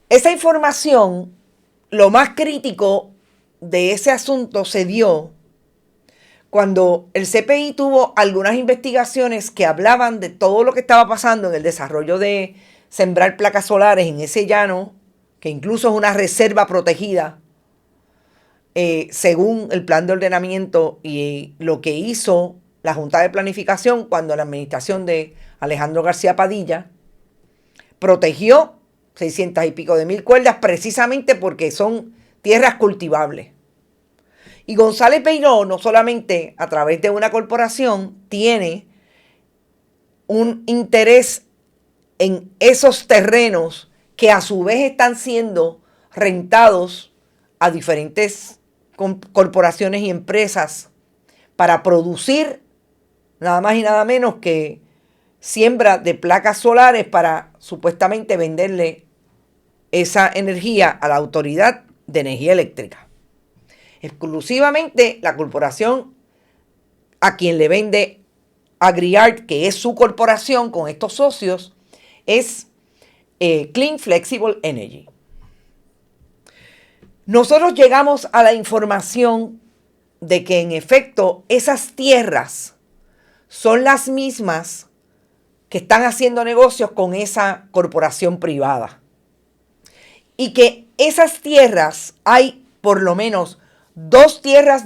Esa información, lo más crítico de ese asunto se dio cuando el CPI tuvo algunas investigaciones que hablaban de todo lo que estaba pasando en el desarrollo de sembrar placas solares en ese llano, que incluso es una reserva protegida, según el plan de ordenamiento y lo que hizo la Junta de Planificación cuando la administración de Alejandro García Padilla protegió 600 y pico de mil cuerdas precisamente porque son tierras cultivables. Y González Beiró no solamente a través de una corporación tiene un interés en esos terrenos que a su vez están siendo rentados a diferentes corporaciones y empresas para producir nada más y nada menos que siembra de placas solares para supuestamente venderle esa energía a la Autoridad de Energía Eléctrica. Exclusivamente la corporación a quien le vende AgriArt, que es su corporación con estos socios, es Clean Flexible Energy. Nosotros llegamos a la información de que en efecto esas tierras son las mismas que están haciendo negocios con esa corporación privada. Y que esas tierras, hay por lo menos dos terrenos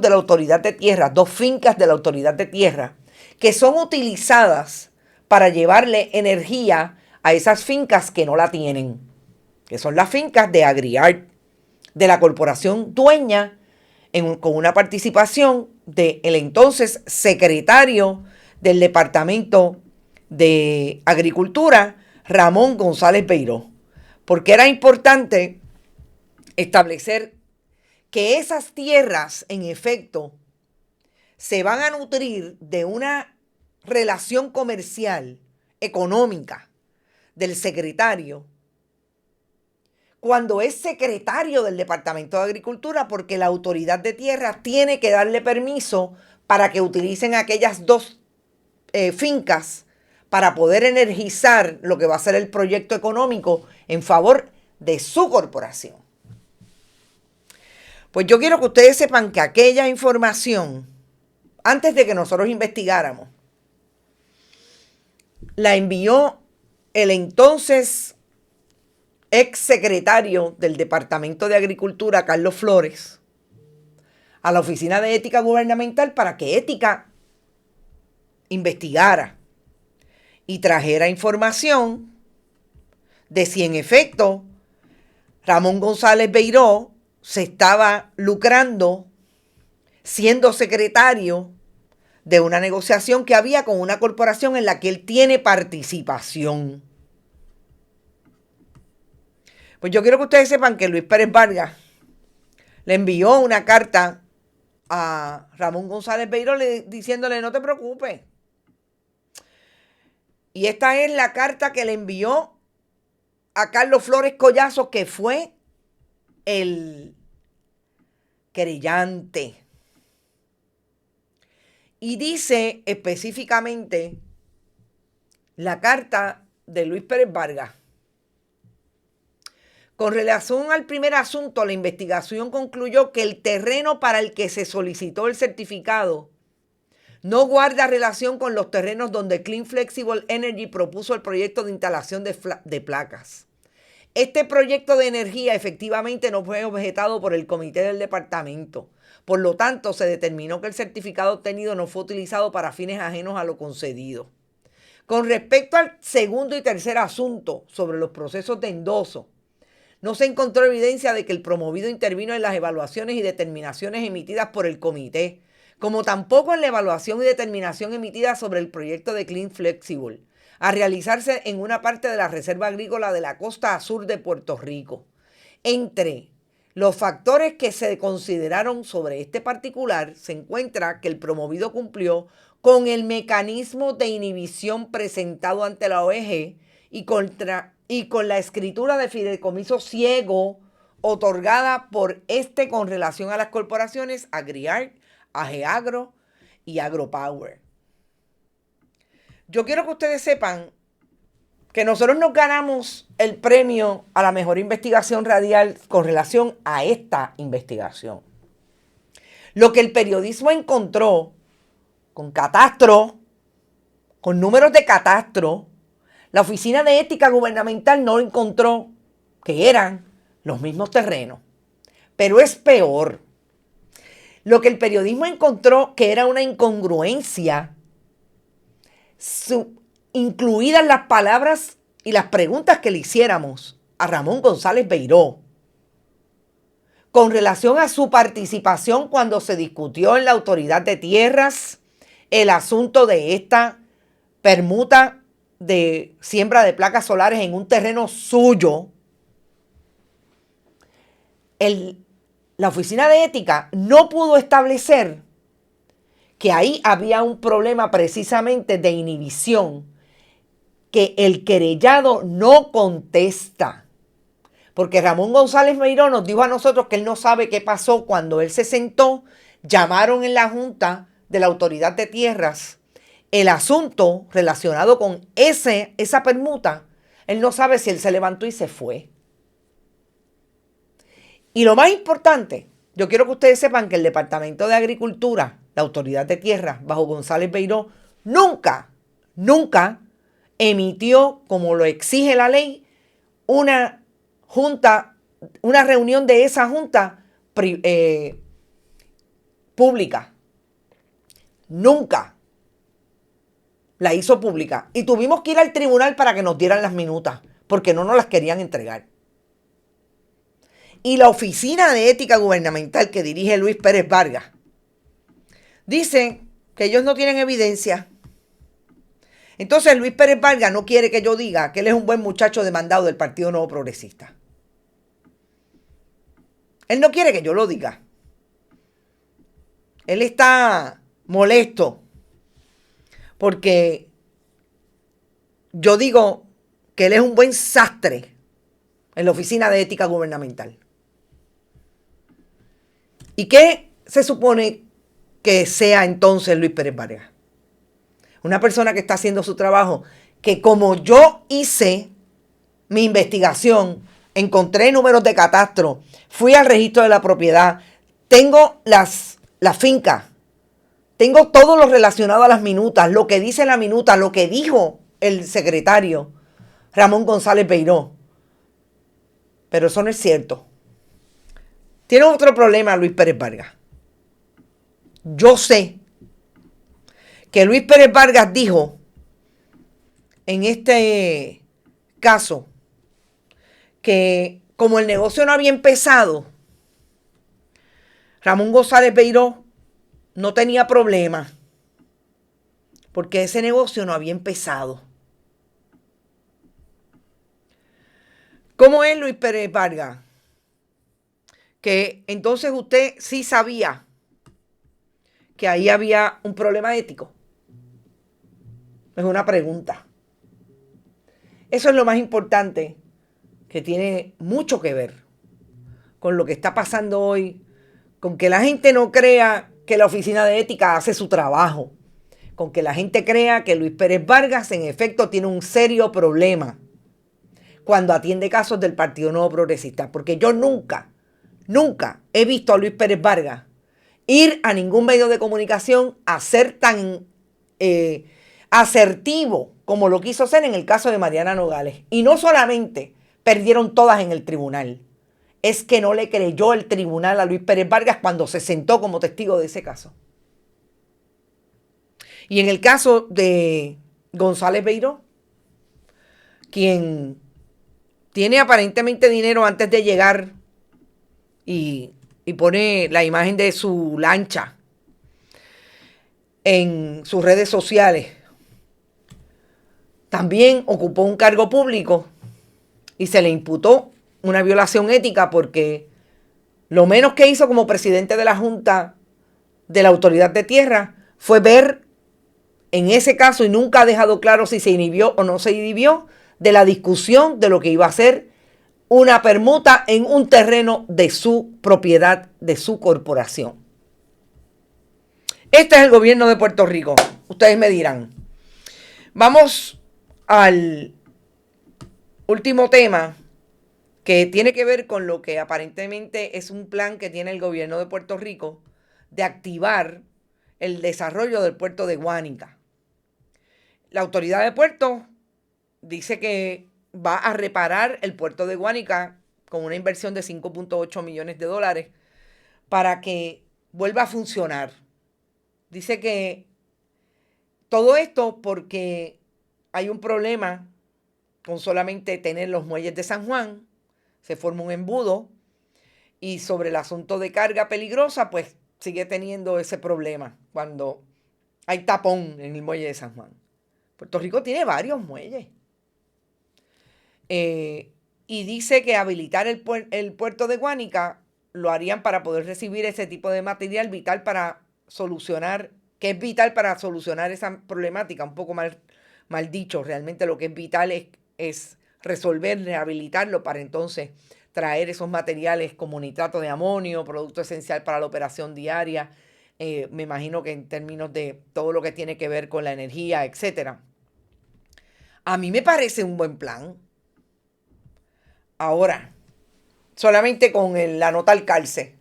de la Autoridad de Tierra, dos fincas de la Autoridad de Tierra, que son utilizadas para llevarle energía a esas fincas que no la tienen, que son las fincas de AgriArt, de la corporación dueña, con una participación del entonces secretario del Departamento de Agricultura, Ramón González Beiró. Porque era importante establecer que esas tierras, en efecto, se van a nutrir de una relación comercial, económica, del secretario, cuando es secretario del Departamento de Agricultura, porque la Autoridad de Tierra tiene que darle permiso para que utilicen aquellas dos fincas para poder energizar lo que va a ser el proyecto económico en favor de su corporación. Pues yo quiero que ustedes sepan que aquella información, antes de que nosotros investigáramos, la envió el entonces ex secretario del Departamento de Agricultura, Carlos Flores, a la Oficina de Ética Gubernamental para que Ética investigara y trajera información de si en efecto Ramón González Beiró se estaba lucrando siendo secretario de una negociación que había con una corporación en la que él tiene participación. Pues yo quiero que ustedes sepan que Luis Pérez Vargas le envió una carta a Ramón González Beiró diciéndole: no te preocupes, Y esta es la carta que le envió a Carlos Flores Collazo, que fue el querellante. Y dice específicamente la carta de Luis Pérez Vargas. Con relación al primer asunto, la investigación concluyó que el terreno para el que se solicitó el certificado no guarda relación con los terrenos donde Clean Flexible Energy propuso el proyecto de instalación de placas. Este proyecto de energía efectivamente no fue objetado por el comité del departamento. Por lo tanto, se determinó que el certificado obtenido no fue utilizado para fines ajenos a lo concedido. Con respecto al segundo y tercer asunto sobre los procesos de endoso, no se encontró evidencia de que el promovido intervino en las evaluaciones y determinaciones emitidas por el comité, como tampoco en la evaluación y determinación emitida sobre el proyecto de Clean Flexible, a realizarse en una parte de la Reserva Agrícola de la costa sur de Puerto Rico. Entre los factores que se consideraron sobre este particular se encuentra que el promovido cumplió con el mecanismo de inhibición presentado ante la OEG y con la escritura de fideicomiso ciego otorgada por este con relación a las corporaciones Agriart, AGEAGRO y AgroPower. Yo quiero que ustedes sepan que nosotros nos ganamos el premio a la mejor investigación radial con relación a esta investigación. Lo que el periodismo encontró con catastro, con números de catastro, la Oficina de Ética Gubernamental no encontró que eran los mismos terrenos. Pero es peor. Lo que el periodismo encontró que era una incongruencia, incluidas las palabras y las preguntas que le hiciéramos a Ramón González Beiró con relación a su participación cuando se discutió en la Autoridad de Tierras el asunto de esta permuta de siembra de placas solares en un terreno suyo. La Oficina de Ética no pudo establecer que ahí había un problema precisamente de inhibición, que el querellado no contesta. Porque Ramón González Beiró nos dijo a nosotros que él no sabe qué pasó cuando él se sentó, llamaron en la Junta de la Autoridad de Tierras el asunto relacionado con esa permuta. Él no sabe si él se levantó y se fue. Y lo más importante, yo quiero que ustedes sepan que el Departamento de Agricultura, la Autoridad de Tierras, bajo González Beiró, nunca emitió, como lo exige la ley, una reunión de esa junta pública. Nunca la hizo pública. Y tuvimos que ir al tribunal para que nos dieran las minutas, porque no nos las querían entregar. Y la Oficina de Ética Gubernamental que dirige Luis Pérez Vargas dice que ellos no tienen evidencia. Entonces Luis Pérez Vargas no quiere que yo diga que él es un buen muchacho demandado del Partido Nuevo Progresista. Él no quiere que yo lo diga. Él está molesto porque yo digo que él es un buen sastre en la Oficina de Ética Gubernamental. ¿Y qué se supone que sea entonces Luis Pérez Vargas? Una persona que está haciendo su trabajo, que como yo hice mi investigación, encontré números de catastro, fui al registro de la propiedad, tengo la finca, tengo todo lo relacionado a las minutas, lo que dice la minuta, lo que dijo el secretario Ramón González Beiró. Pero eso no es cierto. Tiene otro problema Luis Pérez Vargas. Yo sé que Luis Pérez Vargas dijo en este caso que como el negocio no había empezado, Ramón González Beiró no tenía problema porque ese negocio no había empezado. ¿Cómo es Luis Pérez Vargas? Que entonces usted sí sabía que ahí había un problema ético. Es una pregunta. Eso es lo más importante, que tiene mucho que ver con lo que está pasando hoy, con que la gente no crea que la Oficina de Ética hace su trabajo, con que la gente crea que Luis Pérez Vargas en efecto tiene un serio problema cuando atiende casos del Partido Nuevo Progresista, porque yo nunca he visto a Luis Pérez Vargas ir a ningún medio de comunicación a ser tan asertivo como lo quiso ser en el caso de Mariana Nogales. Y no solamente perdieron todas en el tribunal, es que no le creyó el tribunal a Luis Pérez Vargas cuando se sentó como testigo de ese caso. Y en el caso de González Beiró, quien tiene aparentemente dinero antes de llegar y pone la imagen de su lancha en sus redes sociales, también ocupó un cargo público y se le imputó una violación ética porque lo menos que hizo como presidente de la Junta de la Autoridad de Tierra fue ver en ese caso, y nunca ha dejado claro si se inhibió o no se inhibió, de la discusión de lo que iba a ser una permuta en un terreno de su propiedad, de su corporación. Este es el gobierno de Puerto Rico. Ustedes me dirán. Vamos al último tema, que tiene que ver con lo que aparentemente es un plan que tiene el gobierno de Puerto Rico de activar el desarrollo del puerto de Guánica. La autoridad de puerto dice que va a reparar el puerto de Guánica con una inversión de 5.8 millones de dólares para que vuelva a funcionar. Dice que todo esto porque hay un problema con solamente tener los muelles de San Juan, se forma un embudo, y sobre el asunto de carga peligrosa, pues sigue teniendo ese problema cuando hay tapón en el muelle de San Juan. Puerto Rico tiene varios muelles. Y dice que habilitar el puerto de Guánica lo harían para poder recibir ese tipo de material vital para solucionar, que es vital para solucionar esa problemática, un poco mal dicho. Realmente lo que es vital es resolver, rehabilitarlo para entonces traer esos materiales como nitrato de amonio, producto esencial para la operación diaria, me imagino que en términos de todo lo que tiene que ver con la energía, etcétera. A mí me parece un buen plan. Ahora, solamente con la nota al calce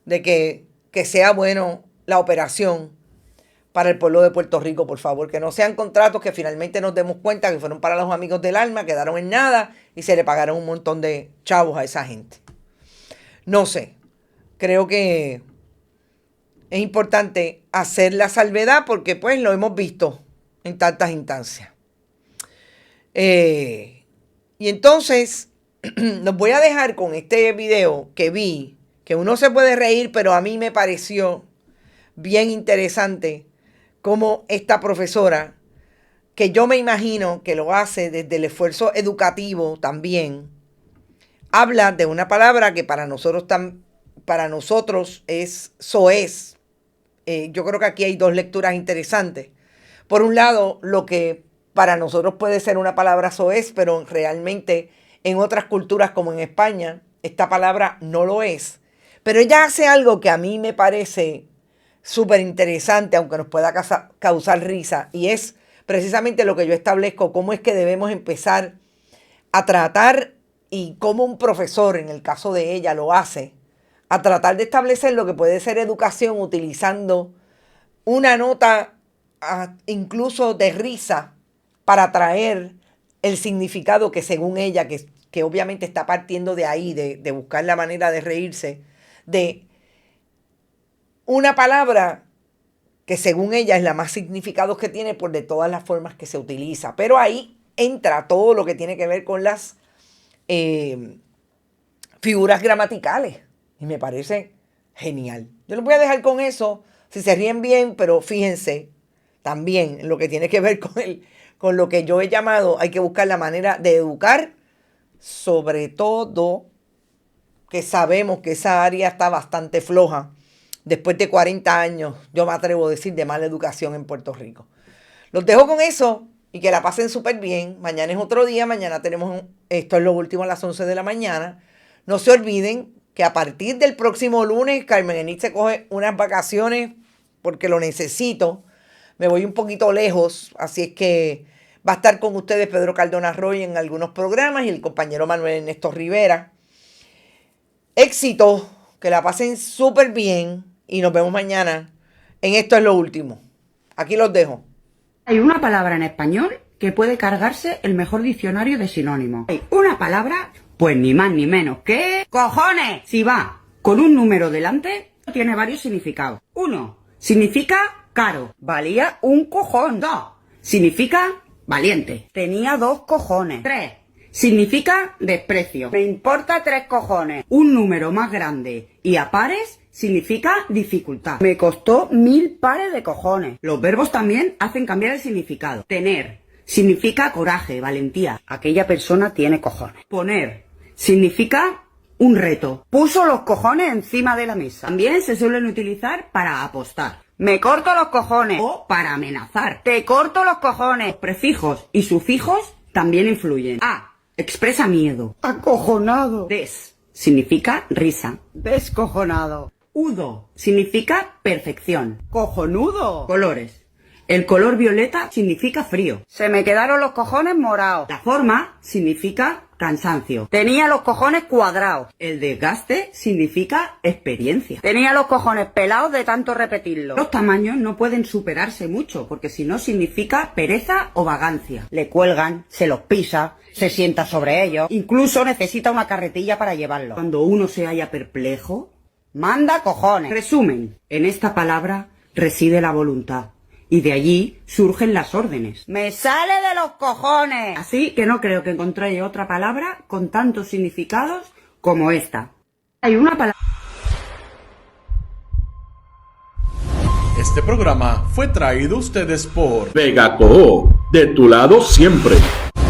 de que sea bueno la operación para el pueblo de Puerto Rico, por favor, que no sean contratos que finalmente nos demos cuenta que fueron para los amigos del alma, quedaron en nada y se le pagaron un montón de chavos a esa gente. No sé, creo que es importante hacer la salvedad porque pues lo hemos visto en tantas instancias. Y entonces los voy a dejar con este video que vi, que uno se puede reír, pero a mí me pareció bien interesante cómo esta profesora, que yo me imagino que lo hace desde el esfuerzo educativo también, habla de una palabra que para nosotros es soez. Yo creo que aquí hay dos lecturas interesantes. Por un lado, lo que para nosotros puede ser una palabra soez, pero realmente en otras culturas como en España, esta palabra no lo es. Pero ella hace algo que a mí me parece súper interesante, aunque nos pueda causar risa, y es precisamente lo que yo establezco, cómo es que debemos empezar a tratar, y cómo un profesor, en el caso de ella, lo hace, a tratar de establecer lo que puede ser educación utilizando una nota incluso de risa para traer el significado que según ella, que obviamente está partiendo de ahí, de buscar la manera de reírse, de una palabra que según ella es la más significados que tiene por de todas las formas que se utiliza. Pero ahí entra todo lo que tiene que ver con las figuras gramaticales. Y me parece genial. Yo los voy a dejar con eso, si se ríen bien, pero fíjense también en lo que tiene que ver con lo que yo he llamado, hay que buscar la manera de educar, sobre todo que sabemos que esa área está bastante floja. Después de 40 años, yo me atrevo a decir, de mala educación en Puerto Rico. Los dejo con eso. y que la pasen súper bien. Mañana es otro día, mañana tenemos esto es lo último a las 11 de la mañana. No se olviden que a partir del próximo lunes Carmen Enit se coge unas vacaciones porque lo necesito. Me voy un poquito lejos, así es que va a estar con ustedes Pedro Cardona Roy en algunos programas y el compañero Manuel Ernesto Rivera. Éxito, que la pasen súper bien y nos vemos mañana en Esto es lo último. Aquí los dejo. Hay una palabra en español que puede cargarse el mejor diccionario de sinónimos. Hay una palabra, pues ni más ni menos que cojones. Si va con un número delante, tiene varios significados. 1. Significa caro. Valía un cojón. 2. Significa valiente. Tenía 2 cojones. 3. Significa desprecio. Me importa 3 cojones. Un número más grande y a pares significa dificultad. Me costó 1000 pares de cojones. Los verbos también hacen cambiar el significado. Tener significa coraje, valentía. Aquella persona tiene cojones. Poner significa un reto. Puso los cojones encima de la mesa. También se suelen utilizar para apostar. Me corto los cojones. O para amenazar. Te corto los cojones. Los prefijos y sufijos también influyen. A. Expresa miedo. Acojonado. Des. Significa risa. Descojonado. Udo. Significa perfección. Cojonudo. Colores. El color violeta significa frío. Se me quedaron los cojones morados. La forma significa cansancio. Tenía los cojones cuadrados. El desgaste significa experiencia. Tenía los cojones pelados de tanto repetirlo. Los tamaños no pueden superarse mucho, porque si no significa pereza o vagancia. Le cuelgan, se los pisa, se sienta sobre ellos. Incluso necesita una carretilla para llevarlo. Cuando uno se halla perplejo, manda cojones. Resumen, en esta palabra reside la voluntad. Y de allí surgen las órdenes. ¡Me sale de los cojones! Así que no creo que encontréis otra palabra con tantos significados como esta. Hay una palabra... Este programa fue traído a ustedes por Vega Coho, de tu lado siempre.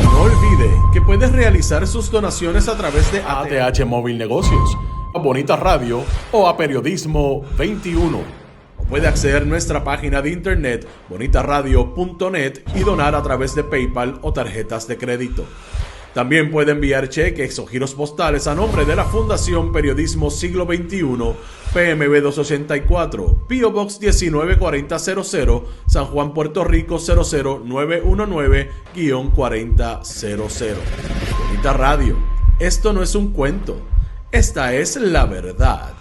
No olvide que puedes realizar sus donaciones a través de ATH Móvil Negocios, a Bonita Radio o a Periodismo 21. Puede acceder a nuestra página de internet bonitaradio.net y donar a través de PayPal o tarjetas de crédito. También puede enviar cheques o giros postales a nombre de la Fundación Periodismo Siglo XXI, PMB 284, P.O. Box 194000, San Juan, Puerto Rico 00919-4000. Bonita Radio, esto no es un cuento, esta es la verdad.